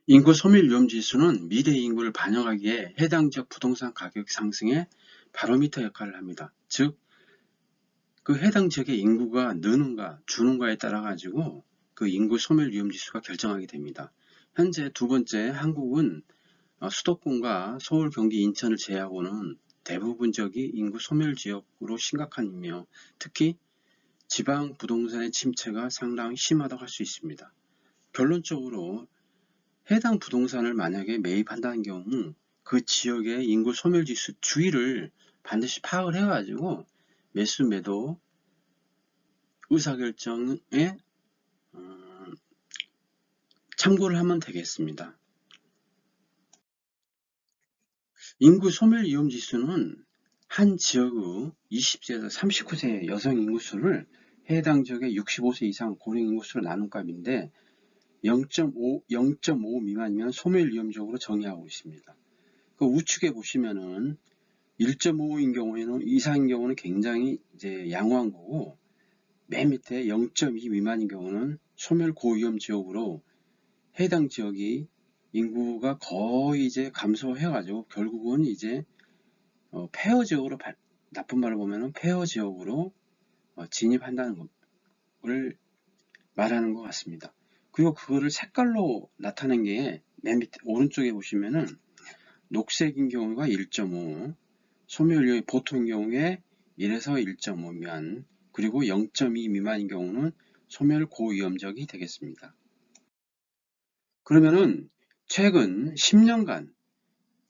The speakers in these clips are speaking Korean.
인구 소멸 위험 지수는 미래 인구를 반영하기에 해당 지역 부동산 가격 상승의 바로미터 역할을 합니다. 즉, 그 해당 지역의 인구가 느는가 주는가에 따라 가지고 그 인구 소멸 위험 지수가 결정하게 됩니다. 현재 두 번째, 한국은 수도권과 서울, 경기, 인천을 제외하고는 대부분 지역이 인구 소멸 지역으로 심각하며 특히 지방 부동산의 침체가 상당히 심하다고 할 수 있습니다. 결론적으로 해당 부동산을 만약에 매입한다는 경우 그 지역의 인구 소멸지수 주위를 반드시 파악을 해가지고 매수 매도 의사결정에 참고를 하면 되겠습니다. 인구 소멸 위험지수는 한 지역의 20세에서 39세 여성 인구수를 해당 지역의 65세 이상 고령 인구수로 나눈 값인데 0.5 미만이면 소멸 위험적으로 정의하고 있습니다. 그 우측에 보시면은 1.5인 경우에는 이상인 경우는 굉장히 이제 양호한 거고 맨 밑에 0.2 미만인 경우는 소멸 고위험 지역으로 해당 지역이 인구가 거의 이제 감소해가지고 결국은 이제 폐허 지역으로 나쁜 말로 보면은 폐허 지역으로 진입한다는 것을 말하는 것 같습니다. 그리고 그거를 색깔로 나타낸 게 맨 밑에 오른쪽에 보시면은 녹색인 경우가 1.5, 소멸률이 보통인 경우에 1에서 1.5 미만, 그리고 0.2 미만인 경우는 소멸 고위험적이 되겠습니다. 그러면은 최근 10년간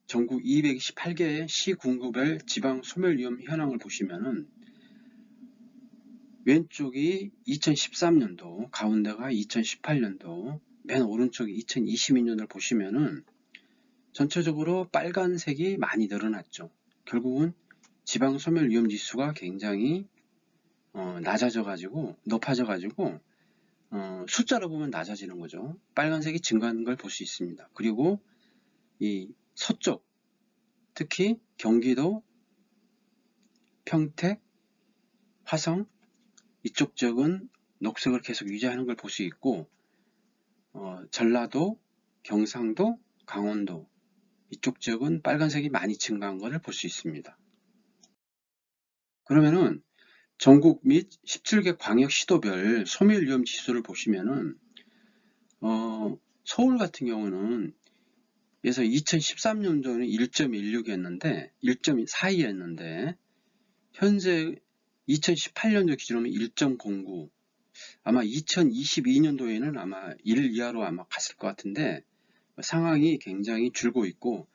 전국 228개의 시군구별 지방 소멸 위험 현황을 보시면은 왼쪽이 2013년도, 가운데가 2018년도, 맨 오른쪽이 2022년을 보시면은 전체적으로 빨간색이 많이 늘어났죠. 결국은 지방 소멸 위험 지수가 굉장히 높아져가지고 숫자로 보면 낮아지는 거죠. 빨간색이 증가하는 걸 볼 수 있습니다. 그리고 이 서쪽, 특히 경기도, 평택, 화성 이쪽 지역은 녹색을 계속 유지하는 걸 볼 수 있고 전라도, 경상도, 강원도 이쪽 지역은 빨간색이 많이 증가한 것을 볼 수 있습니다. 그러면은 전국 및 17개 광역시도별 소멸 위험 지수를 보시면은 서울 같은 경우는 그래서 2013년도에는 1.16이었는데 1.42였는데 현재 2018년도 기준으로 1.09, 아마 2022년도에는 아마 1 이하로 아마 갔을 것 같은데 상황이 굉장히 줄고 있고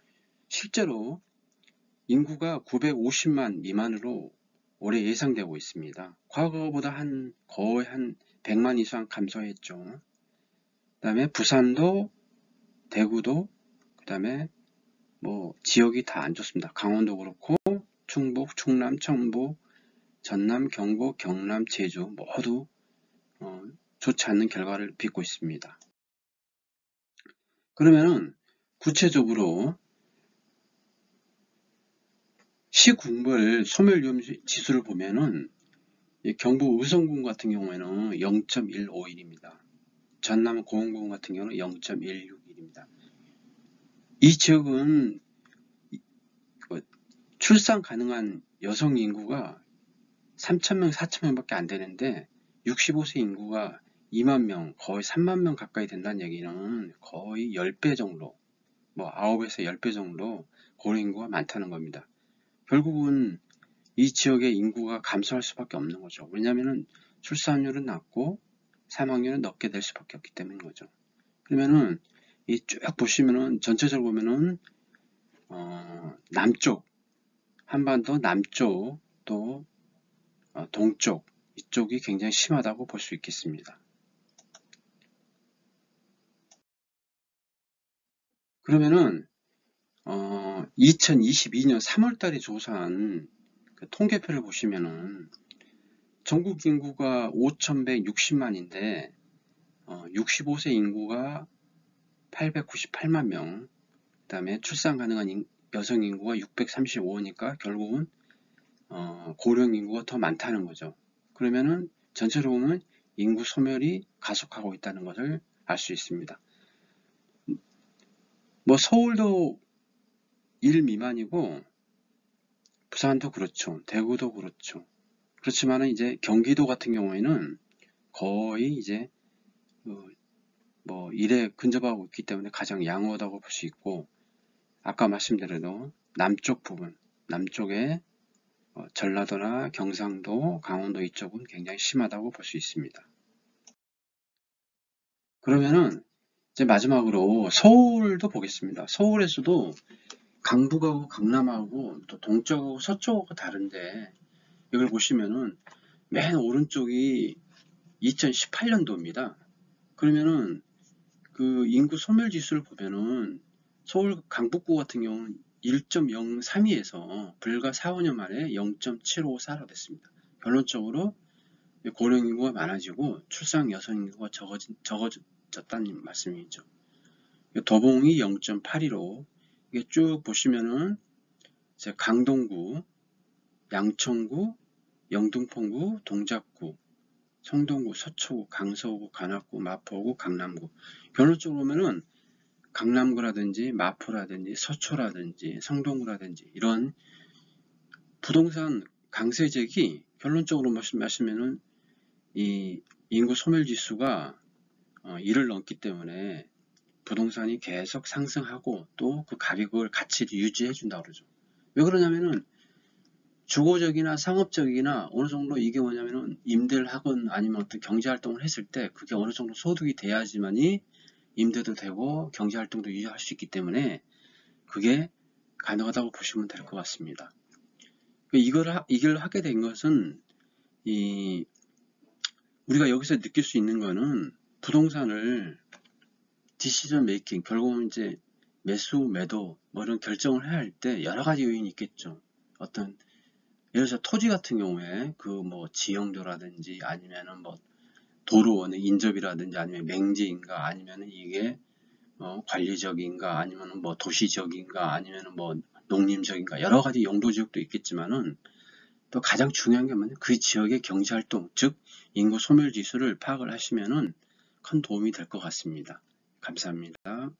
실제로 인구가 950만 미만으로 올해 예상되고 있습니다. 과거보다 거의 한 100만 이상 감소했죠. 그 다음에 부산도, 대구도, 그 다음에 뭐 지역이 다 안 좋습니다. 강원도 그렇고 충북, 충남, 청북, 전남, 경북, 경남, 제주 모두 좋지 않는 결과를 빚고 있습니다. 그러면은 구체적으로 시군별 소멸 위험 지수를 보면은 경북 의성군 같은 경우에는 0.151입니다. 전남 고흥군 같은 경우는 0.161입니다. 이 지역은 출산 가능한 여성 인구가 3,000명, 4,000명밖에 안 되는데 65세 인구가 2만 명, 거의 3만 명 가까이 된다는 얘기는 거의 10배 정도, 뭐 9에서 10배 정도 고령 인구가 많다는 겁니다. 결국은 이 지역의 인구가 감소할 수밖에 없는 거죠. 왜냐하면 출산율은 낮고 사망률은 높게 될 수밖에 없기 때문인 거죠. 그러면은 이 쭉 보시면은 전체적으로 보면은 남쪽, 한반도 남쪽 또 동쪽 이쪽이 굉장히 심하다고 볼 수 있겠습니다. 그러면은 2022년 3월달에 조사한 그 통계표를 보시면은 전국 인구가 5,160만인데 65세 인구가 898만 명, 그 다음에 출산 가능한 여성 인구가 635니까 결국은 고령 인구가 더 많다는 거죠. 그러면은 전체로 보면 인구 소멸이 가속하고 있다는 것을 알 수 있습니다. 뭐 서울도 1 미만이고 부산도 그렇죠. 대구도 그렇죠. 그렇지만은 이제 경기도 같은 경우에는 거의 이제 뭐 1에 근접하고 있기 때문에 가장 양호하다고 볼 수 있고, 아까 말씀드린 남쪽 부분, 남쪽에 전라도나 경상도, 강원도 이쪽은 굉장히 심하다고 볼 수 있습니다. 그러면은 이제 마지막으로 서울도 보겠습니다. 서울에서도 강북하고 강남하고 또 동쪽하고 서쪽하고 다른데, 이걸 보시면은 맨 오른쪽이 2018년도입니다. 그러면은 그 인구 소멸 지수를 보면은 서울 강북구 같은 경우는 1.032에서 불과 4, 5년 만에 0.754로 됐습니다. 결론적으로 고령 인구가 많아지고 출산 여성 인구가 적어졌다는 말씀이죠. 도봉이 0.82로 이게 쭉 보시면은 이제 강동구, 양천구, 영등포구, 동작구, 성동구, 서초구, 강서구, 관악구, 마포구, 강남구. 결론적으로 보면은 강남구라든지 마포라든지 서초라든지 성동구라든지 이런 부동산 강세적이 결론적으로 말씀하시면은 이 인구 소멸 지수가 1을 넘기 때문에 부동산이 계속 상승하고 또 그 가격을 가치를 유지해 준다고 그러죠. 왜 그러냐면은 주거적이나 상업적이나 어느 정도 이게 뭐냐면은 임대를 하건 아니면 어떤 경제활동을 했을 때 그게 어느 정도 소득이 돼야지만이 임대도 되고 경제활동도 유지할 수 있기 때문에 그게 가능하다고 보시면 될 것 같습니다. 이걸 하게 된 것은 우리가 여기서 느낄 수 있는 거는 부동산을 디시전 메이킹, 결국은 이제 매수, 매도 뭐 이런 결정을 해야 할 때 여러 가지 요인이 있겠죠. 예를 들어서 토지 같은 경우에 그 뭐 지형도라든지 아니면은 뭐 도로원의 인접이라든지 아니면 맹지인가 아니면은 이게 관리적인가 아니면은 뭐 도시적인가 아니면은 뭐 농림적인가 여러 가지 용도 지역도 있겠지만은 또 가장 중요한 게 뭐냐면 그 지역의 경제활동, 즉 인구 소멸 지수를 파악을 하시면은 큰 도움이 될 것 같습니다. 감사합니다.